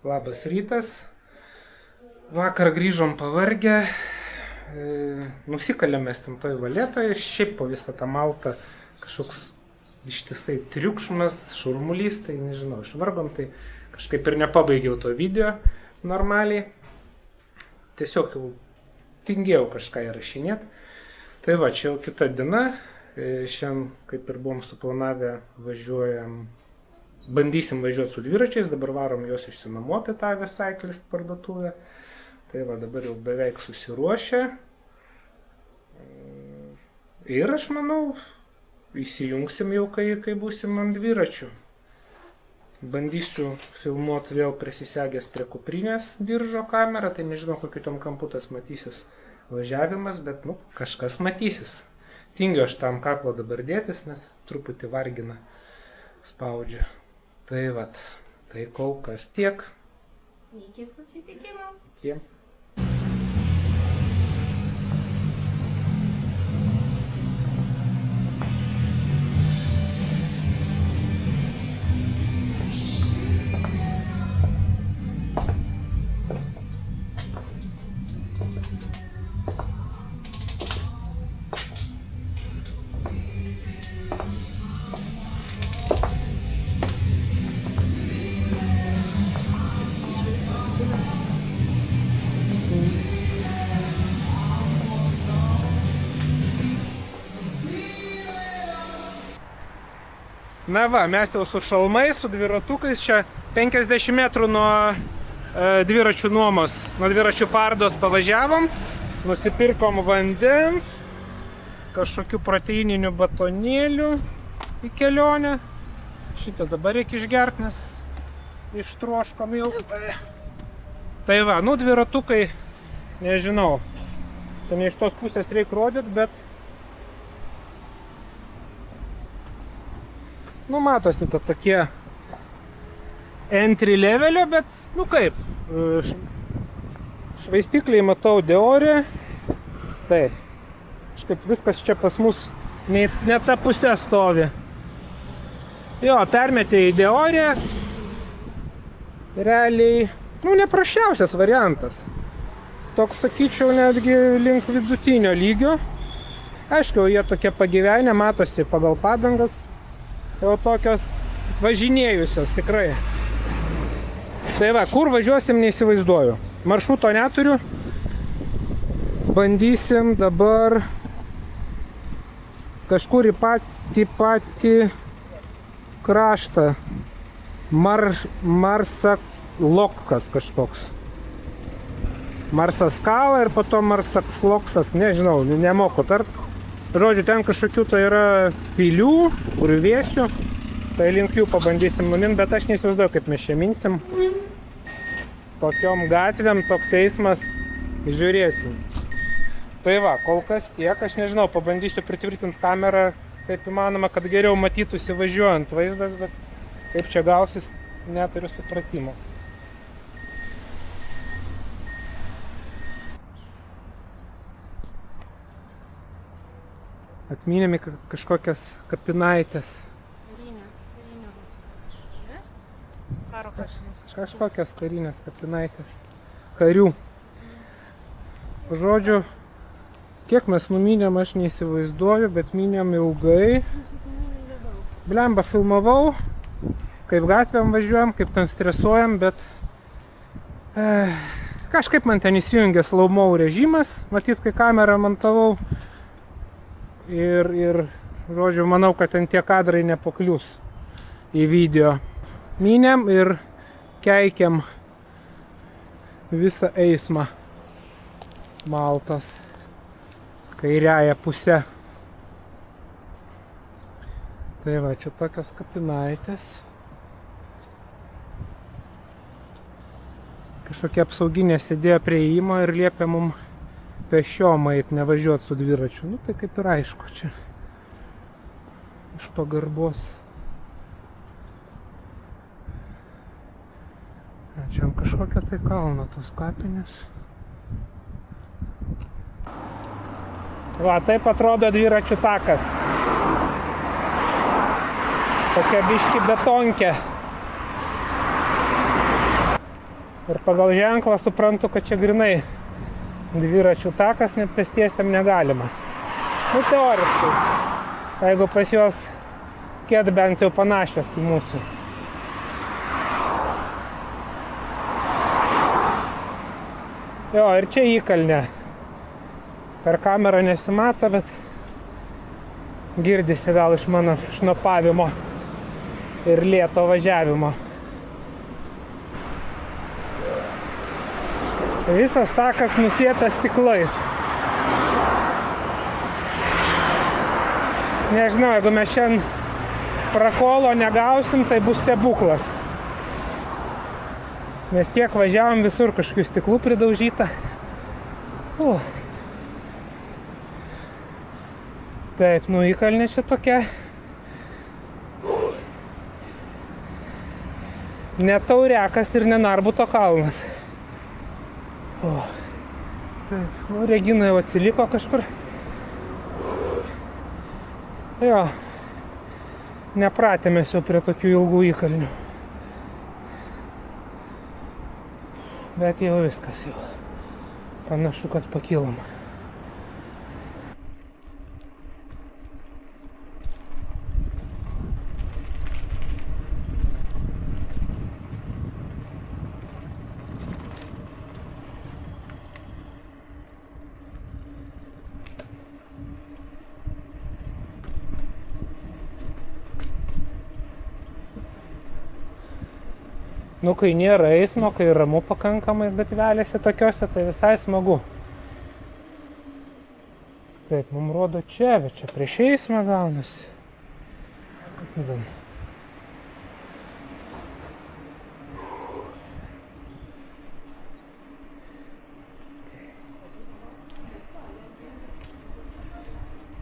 Labas rytas. Vakar grįžom pavargę, nusikalėmės ten toj valėtoje, šiaip po visą tą Maltą kažkoks ištisai triukšmas, šurmulys, tai nežinau, išvargom, tai kažkaip ir nepabaigiau to video normaliai. Tiesiog jau tingėjau kažką įrašinėti. Tai va, čia jau kita diena, šiandien kaip ir buvom suplanavę bandysim važiuoti su dviračiais, dabar varom juos išsinuomoti tą Cyclist parduotuvę. Tai va, dabar jau beveik susiruošę. Ir aš manau, įsijungsim jau, kai būsim ant dviračių. Bandysiu filmuoti vėl prisisegęs prie kuprinės diržo kamerą, tai nežinau, kokiu tom kampu tas matysis važiavimas, bet kažkas matysis. Tingiu aš tam kaklo dabar dėtis, nes truputį vargina, spaudžia. Tai vat, tai kol kas tiek. Iki susitikimo. Iki. Na va, mes jau su šalmais, su dviratukais, čia 50 metrų nuo dviračių nuomos, nuo dviračių pardos pavažiavom, nusipirkom vandens, kažkokių proteininių batonėlių į kelionę. Šitą dabar reikia išgerti, nes ištroškom jau. Tai va, dviratukai, nežinau, čia ne iš tos pusės reikia rodyti, bet matosi tokie entry levelio, bet, kaip, švaistikliai matau Deore, taip, kažkaip viskas čia pas mus ne ta pusė stovi. Jo, permetė į Deore, realiai, neprasčiausias variantas, toks, sakyčiau, netgi link vidutinio lygio. Aišku, jie tokie pagyvenę, matosi pagal padangas, jau tokios važinėjusios tikrai. Tai va, kur važiuosim neįsivaizduoju. Maršruto neturiu. Bandysim dabar kažkur į patį kraštą. Marsaklokas kažkoks. Marsaskala ir po to Marsakloksas, nežinau, nemoku tart. Žodžiu, ten kažkokių tai yra pilių, griuvėsių, tai link jų pabandysim numinti, bet aš neįsivaizduoju, kaip mes čia minsim. Tokiom gatvėm, toks eismas, žiūrėsim. Tai va, kol kas tiek, aš nežinau, pabandysiu pritvirtinti kamerą, kaip įmanoma, kad geriau matytųsi važiuojant vaizdas, bet kaip čia gausis, neturiu supratimo. Atminėme kažkokias kapinaitės. Kažkokias karinės kapinaitės. Karių. Žodžiu, kiek mes numinėm, aš neįsivaizduoju, bet minėm ilgai. Blemba, filmavau, kaip gatvėm važiuojam, kaip ten stresuojam, bet kažkaip man ten įsijungė slow-mo režimas, matyt, kai kamerą montavau. Ir, žodžiu, manau, kad ten tie kadrai nepaklius į video. Minėm ir keikiam visą eismą Maltos kairiąją pusę. Tai va, čia tokios kapinaitės. Kažkokia apsauginė sėdėjo prie įėjimo ir liepė mum pešiom eit, nevažiuot su dviračiu. Tai kaip ir aišku, čia iš pagarbos. Čia ant kažkokio tai kalno tos kapinės. Va, taip atrodo dviračių takas. Tokia biški betonkė. Ir pagal ženklą suprantu, kad čia grinai dviračių takas, net pėstiesiam negalima. Nu, teoriškai. Jeigu pas juos kiek bent jau panašios į mūsų. Jo, ir čia įkalnė. Per kamerą nesimato, bet girdisi gal iš mano šnopavimo ir lėto važiavimo. Visas takas nusėtas stiklais. Nežinau, jeigu mes šiandien prakolo negausim, tai bus stebuklas. Nes kiek važiavom, visur kažkokių stiklų pridaužyta. Taip, nu įkalnė čia tokia. Ne Taurekas ir ne Narbuto kalnas. Taip, nu Regina jau atsiliko kažkur. Jo, nepratėmės jau prie tokių ilgų įkalnių. Bet jau viskas jau. Panašu, kad pakilom. Nu, kai nėra eismo, kai ramu pakankamai gatvelėse tokiose, tai visai smagu. Taip, mums rodo čia, bet čia prieš eismą gaunasi.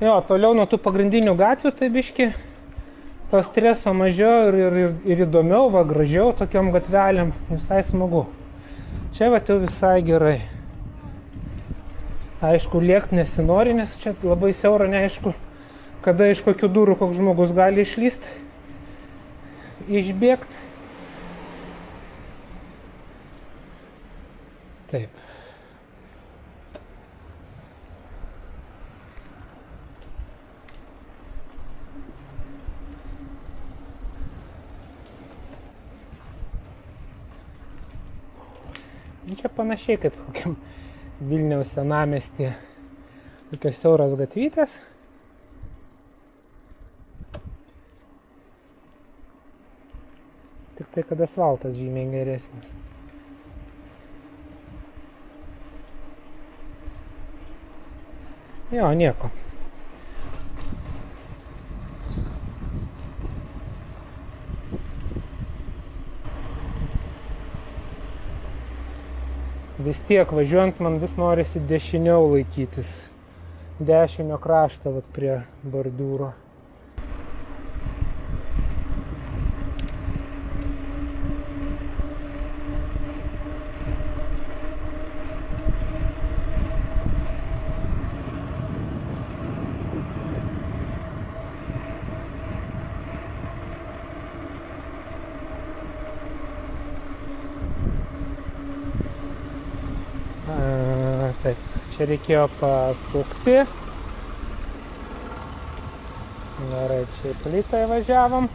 Jo, toliau nuo tų pagrindinių gatvių, tai biški to streso mažiau ir įdomiau, va, gražiau tokiom gatvelėm, visai smagu. Čia va jau visai gerai. Aišku, lėkt nesinori, nes čia labai siaura, neaišku, kada iš kokių durų koks žmogus gali išlyst, išbėgt. Taip. Čia panašiai kaip kokiam Vilniaus senamiestyje. Tokios siauros gatvytės. Tik tai, kad asfaltas žymiai geresnis. Jo, nieko. Vis tiek važiuojant man vis norisi dešiniau laikytis. Dešinio krašto vat prie bordiūro. Taip, čia reikėjo pasukti. Gerai, čia į plytą įvažiavom.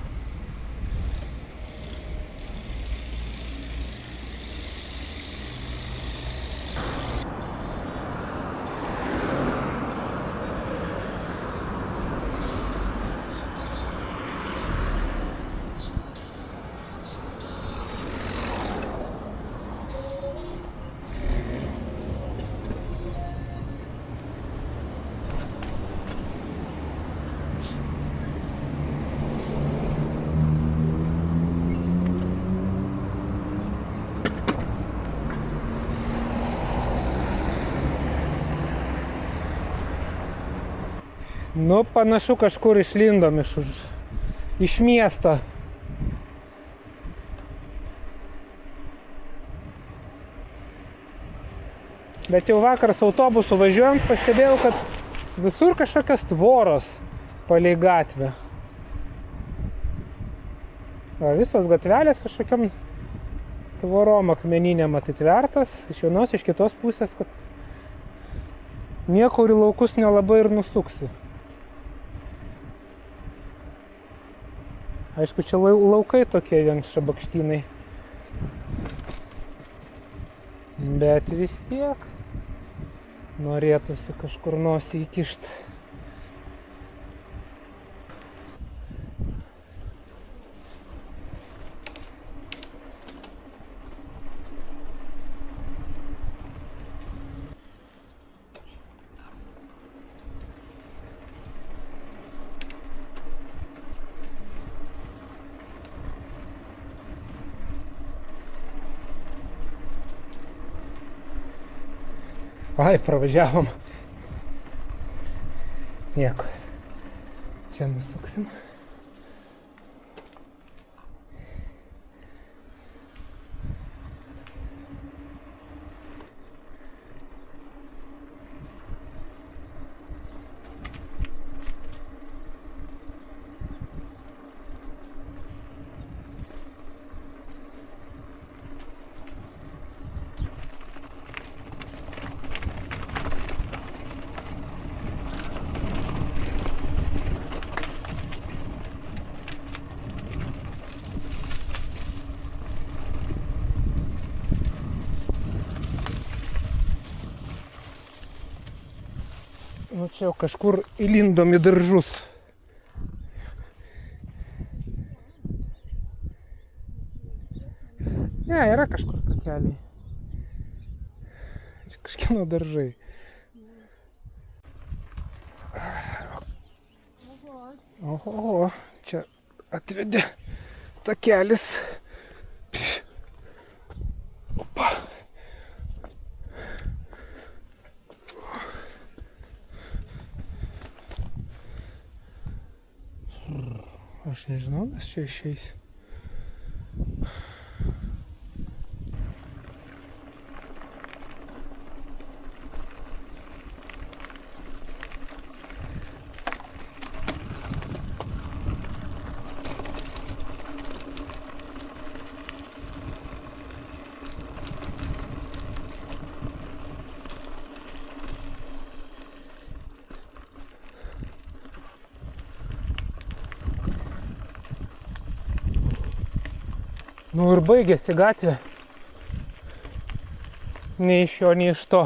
Nu, panašu kažkur išlindom iš miesto. Bet jau vakar su autobusu važiuojant pastebėjau, kad visur kažkokios tvoros palei gatvę. Va, visos gatvelės kažkokiam tvorom akmeninėm atitvertas, iš vienos, iš kitos pusės, kad niekur į laukus nelabai ir nusuksi. Aišku, čia laukai tokie vien šabakštynai. Bet vis tiek norėtųsi kažkur nosį įkišti. Ai, pravažiavom. Nieko. Čia nusuksim. Nu čia jau kažkur įlindom į daržus. Ne, yra kažkur takeliai. Čia kažkieno daržai. Oho, čia atvedė takelis. Opa. Aš nežinau, mes čia išeis. Nu ir baigėsi gatvė. Nei iš jo, nei iš to.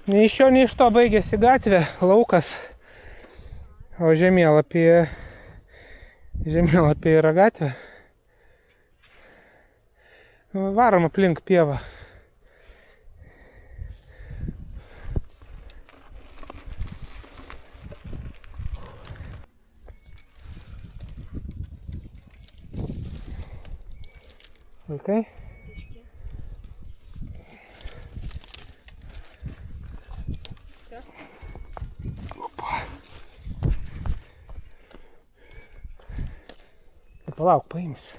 Nei iš jo, nei iš to baigėsi gatvė, laukas. O žemėlapyje yra gatvė. Varom aplink pievą. Vaikai? Opa. Palauk, paimsiu.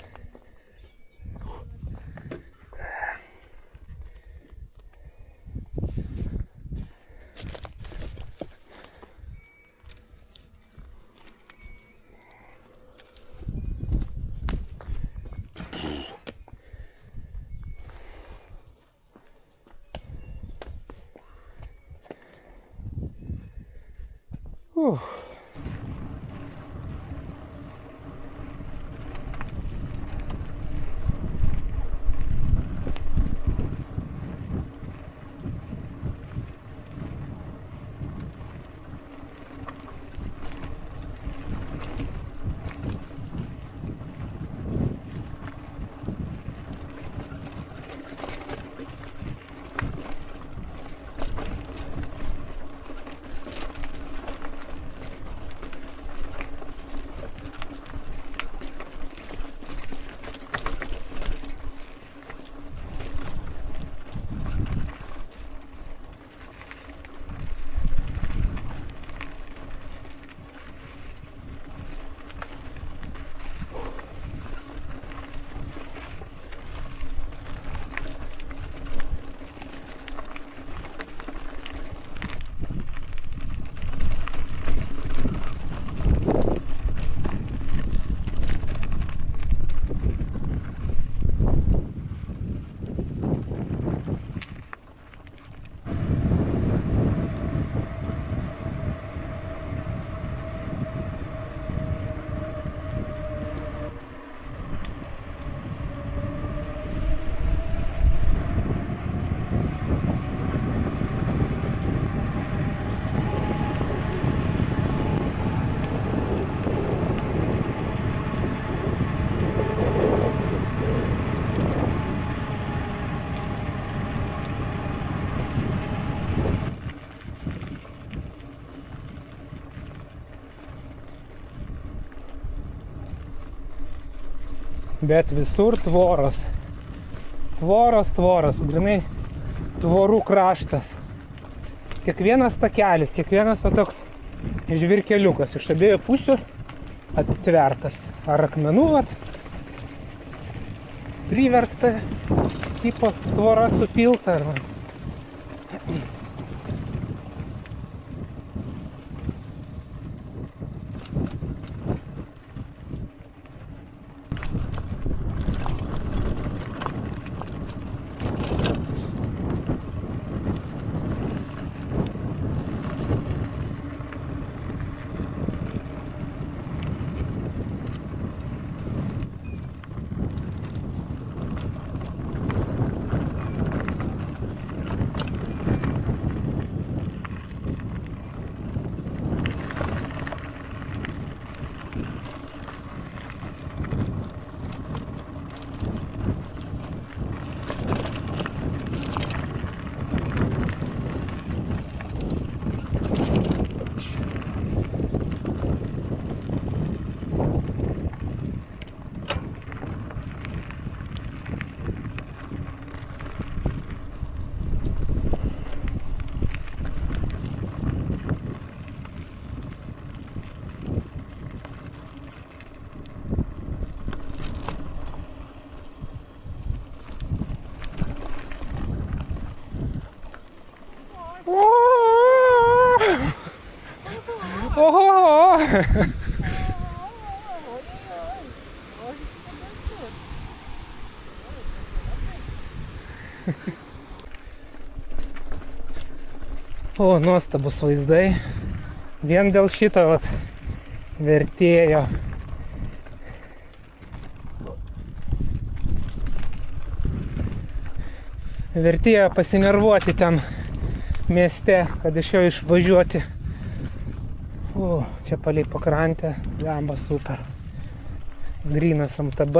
Bet visur tvoros. Tvoros, grinai tvorų kraštas. Kiekvienas takelis, kiekvienas va toks žvirkeliukas iš abiejų pusių atitvertas. Ar akmenų vat priversta tipo tvora supilta. Ar... Oho! O, nuostabus vaizdai. Vien dėl šito vat vertėjo. Vertėjo pasinervuoti ten mieste, kad iš jo išvažiuoti. O, čia palei pakrantę, lemba super. Grynas MTB.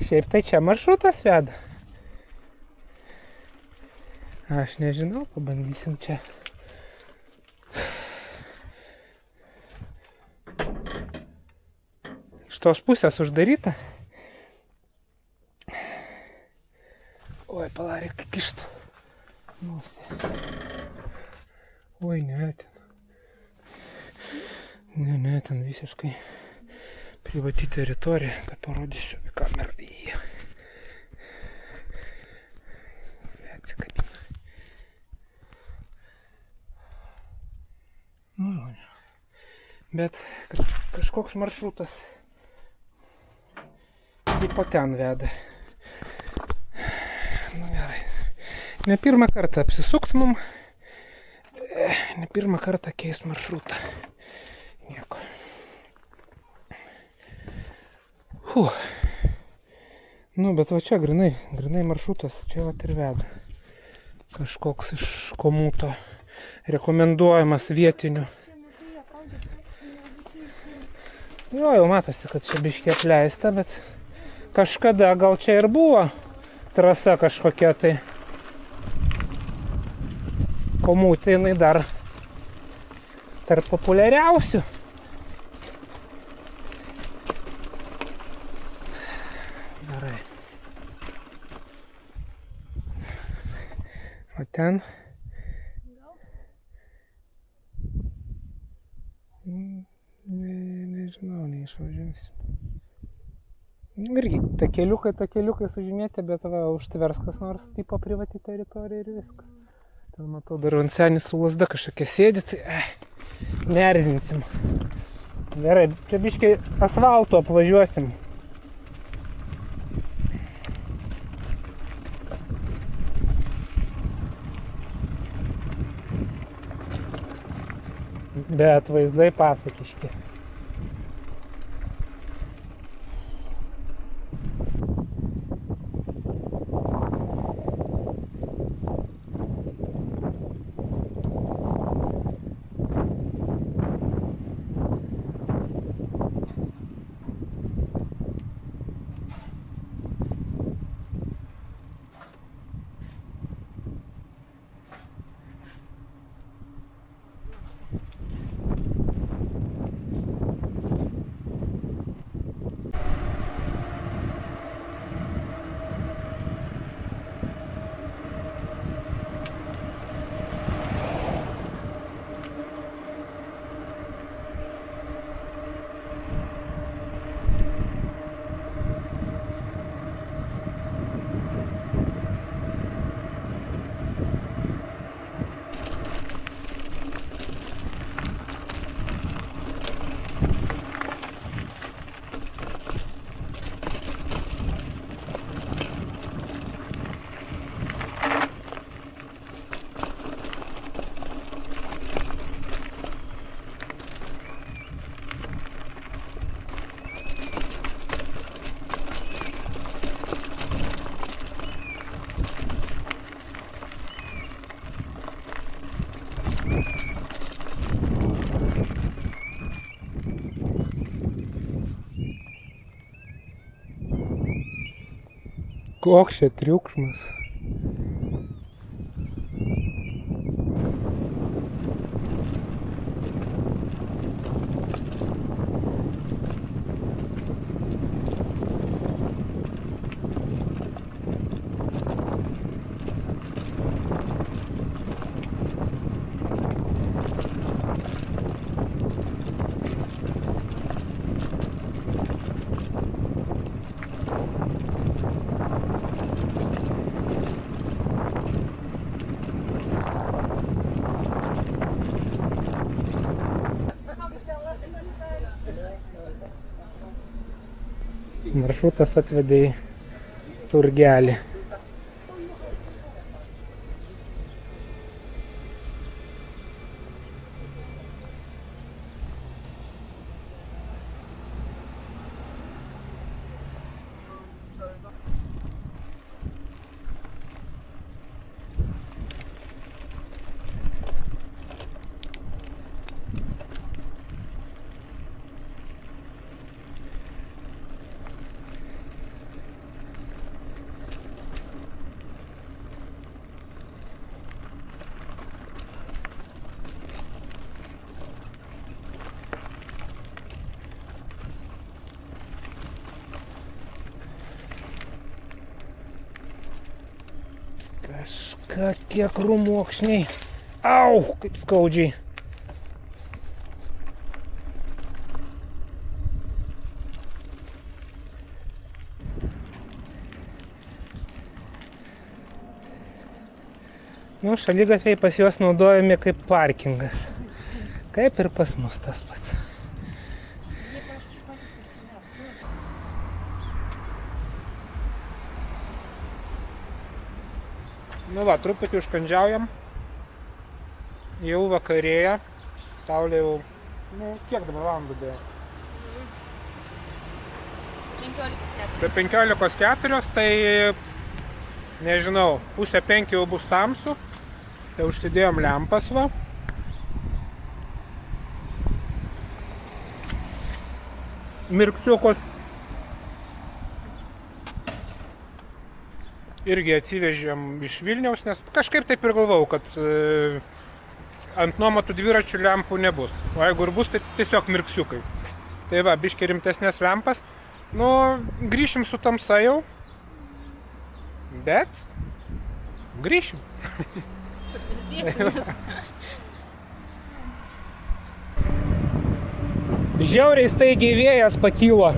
Šiaip tai čia maršrutas veda. Aš nežinau, pabandysim čia. Iš tos pusės uždaryta. Oi, palarė, kaip kišta. Nosė. Oi, ne, ten. Ne, ten visiškai privati teritorija, kad parodysiu į kamerą. Atsikabina. Nu, žodžiu. Bet kažkoks maršrutas į po ten veda. Nu, gerai. Ne pirmą kartą apsisukt mum. Ne pirmą kartą keist maršrutą. Nieko. Nu, bet va čia grinai maršrutas, čia va ir veda. Kažkoks iš komuto rekomenduojamas vietinių. Jo, jau matosi, kad čia biškiai apleista, bet kažkada gal čia ir buvo trasa kažkokia tai. Komutė jinai dar tarp populiariausių. Gerai. O ten? Nežinau, neišvažiuosim. Irgi takeliukai sužymėti, bet va, užtvers kas nors tipo privati teritorija ir viskas. Ten matau dar ant senis su lasda kažkokia sėdi, tai neerzinsim. Gerai, čia biškai asfaltu apvažiuosim. Bet vaizdai pasakiški. Koks čia triukšmas. Maršrutas atvedė į turgelį. Kažkokie krūmokšniai. Au, kaip skaudžiai. Nu, šaligatviai pas juos naudojami kaip parkingas. Kaip ir pas mus tas pats. Nu va, truputį užkandžiaujam. Jau vakarėja. Saulė jau... Nu, kiek dabar valandų dėjo? 15:04. Be 15:04, tai... Nežinau, 4:30 jau bus tamsu. Tai užsidėjom lempas va. Mirksiukus. Irgi atsivežėm iš Vilniaus, nes kažkaip taip ir galvau, kad ant nuomatų dviračių lempų nebus. O jeigu ir bus, tai tiesiog mirksiukai. Tai va, biškį rimtesnės lempas. Nu, grįšim su tamsa jau. Bet grįšim. Žiauriai staigiai vėjas pakylo.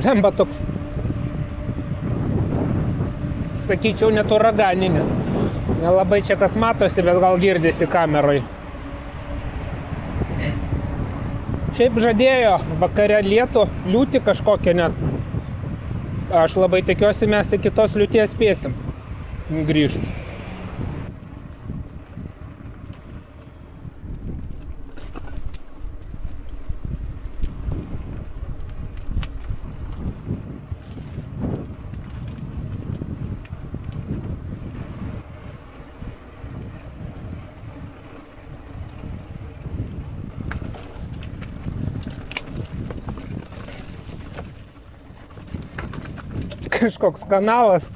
Lemba toks, sakyčiau, net uraganinis. Nelabai čia kas matosi, bet gal girdisi kameroj. Šiaip žadėjo vakare lietų, liūtį kažkokią net. Aš labai tikiuosi, mes iki tos liūties spėsim grįžti. Kažkoks kanalas.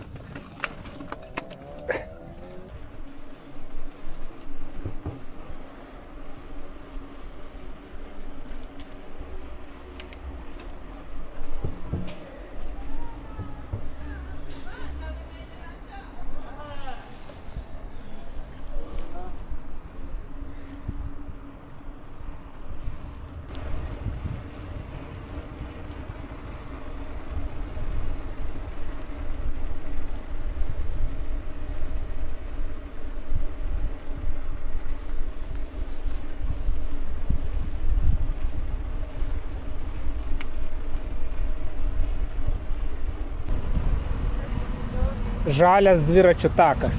Žalias dviračių takas.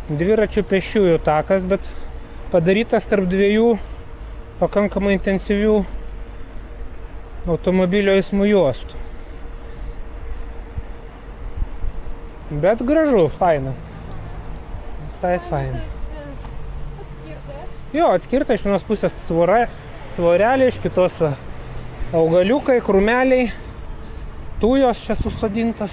Dviračių pešiųjų takas, bet padarytas tarp dviejų pakankamai intensyvių automobilio eismų juostų. Bet gražu, faina. Visai faina. Jo, atskirta iš vienos pusės tvorelė, iš kitos augaliukai, krūmeliai. tujos čia susodintas.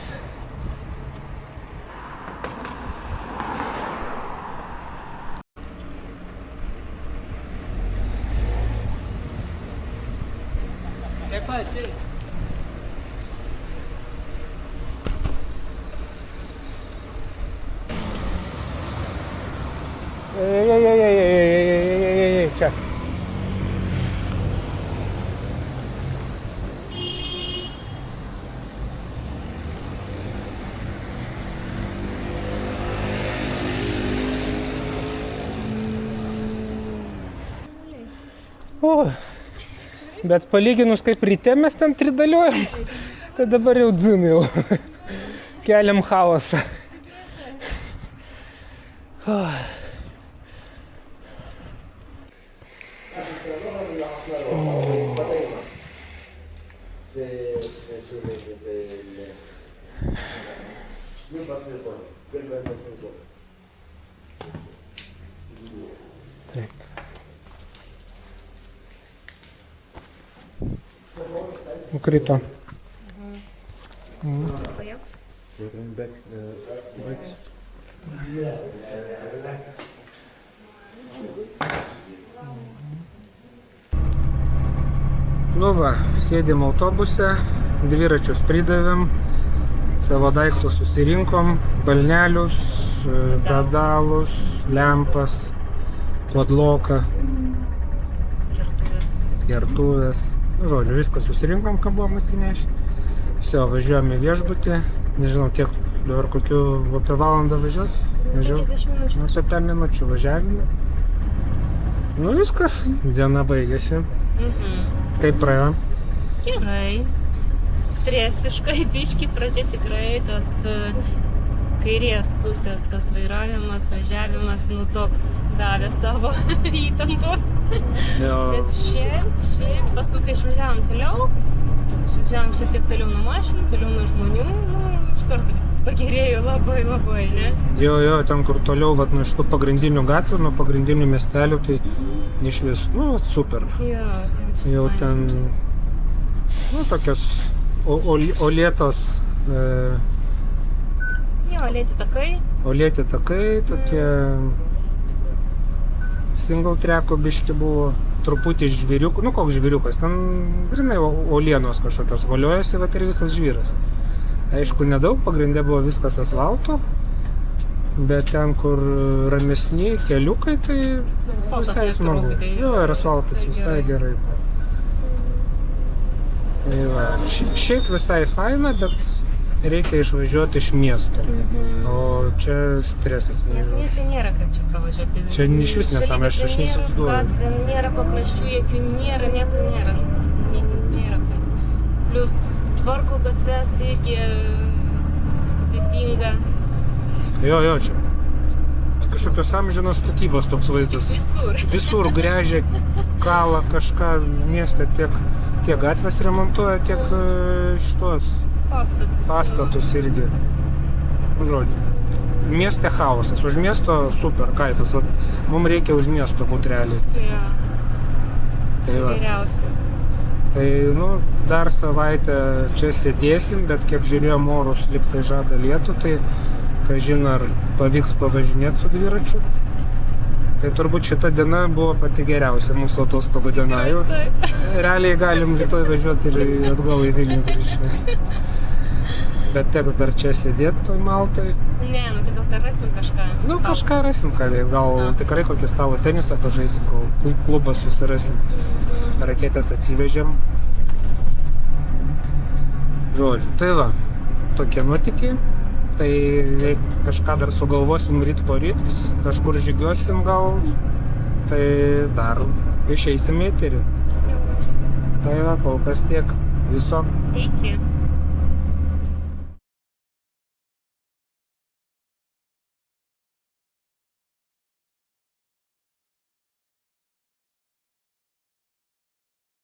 Ei, čia. O, bet palyginus kaip ryte mes ten tridaliuojam, tai dabar jau dzin jau. Keliam chaosą. Taip. Nukrito. Nu va, sėdėm autobuse, dviračius pridavėm, savo daiktus susirinkom, balnelius, pedalus, lempas, podloką, gertuvės. Žodžiu, viską susirinkom, ką buvom atsinešę. Visi, važiuojame į viešbutį. Nežinau, kiek dabar kokiu apie valandą važiuoti. 50 minučių. Apie 5 minučių važiavime. Nu viskas, diena baigėsi. Kaip praėjo? Gerai. Stresiškai biški pradžia tikrai tas kairės pusės, tas vairavimas, važiavimas, nu toks davė savo įtampos. Bet šiaip, paskui kai išvažiavom toliau, šiek tiek toliau nuo mašinų, toliau nuo žmonių, nu, iš karto viskas pagerėjo labai, ne? Jo, ten kur toliau, vat, nuo šitų pagrindinių gatvių, nuo pagrindinių miestelių, tai iš vis, nu, super. Jo, jau ten, nu, tokios olėtos, jo, olėti takai, tokie single tracko biški buvo, truputį žvėriukų, nu koks žvėriukas, ten grinai olienos kažkokios voliojasi, vat ir visas žvyras. Aišku, nedaug, pagrindė buvo viskas asfalto, bet ten, kur ramesni keliukai, tai visai smagu. Jo, ir asfaltas visai gerai. Tai va, šiaip visai faina, bet reikia išvažiuoti iš miesto, o čia stresas. Nes mieste nėra kaip čia pravažiuoti. Čia iš vis nesame, aš neįsivaizduoju. Gatvėm nėra pakraščių, jokių nėra, nieko nėra. Nėra kaip. Plius tvarko gatves irgi sudėtinga. Jo, čia. Kažkokios amžinos statybos toks vaizdas. Visur gręžia, kala kažką mieste, tiek gatvės remontuoja, tiek šitos pastatus irgi. Žodžiu. Mieste chaosas, už miesto super kaifas. Mums reikia už miesto būt realiai. Ja. Tai va. Geriausia. Tai, nu, dar savaitę čia sėdėsim, bet kiek žiūrėjom orus, lyg tai žada lietų, tai kažin ar pavyks pavažinėti su dviračiu. Tai turbūt šita diena buvo pati geriausia mūsų atostogų diena. Jau realiai galim rytoj važiuoti ir atgal į Vilnių grįžti. Bet teks dar čia sėdėti toj Maltoj. Ne, nu tai gal dar rasim kažką. Nu, kažką rasim, gal tikrai kokį stalo tenisą pažaisim, gal klubą susirasim. Raketės atsivežėm. Žodžiu, tai va, tokie nuotykiai. Tai kažką dar sugalvosim ryt po ryt, kažkur žygiuosim gal, tai dar išeisim į eterį. Tai va, kol kas tiek. Viso. Iki.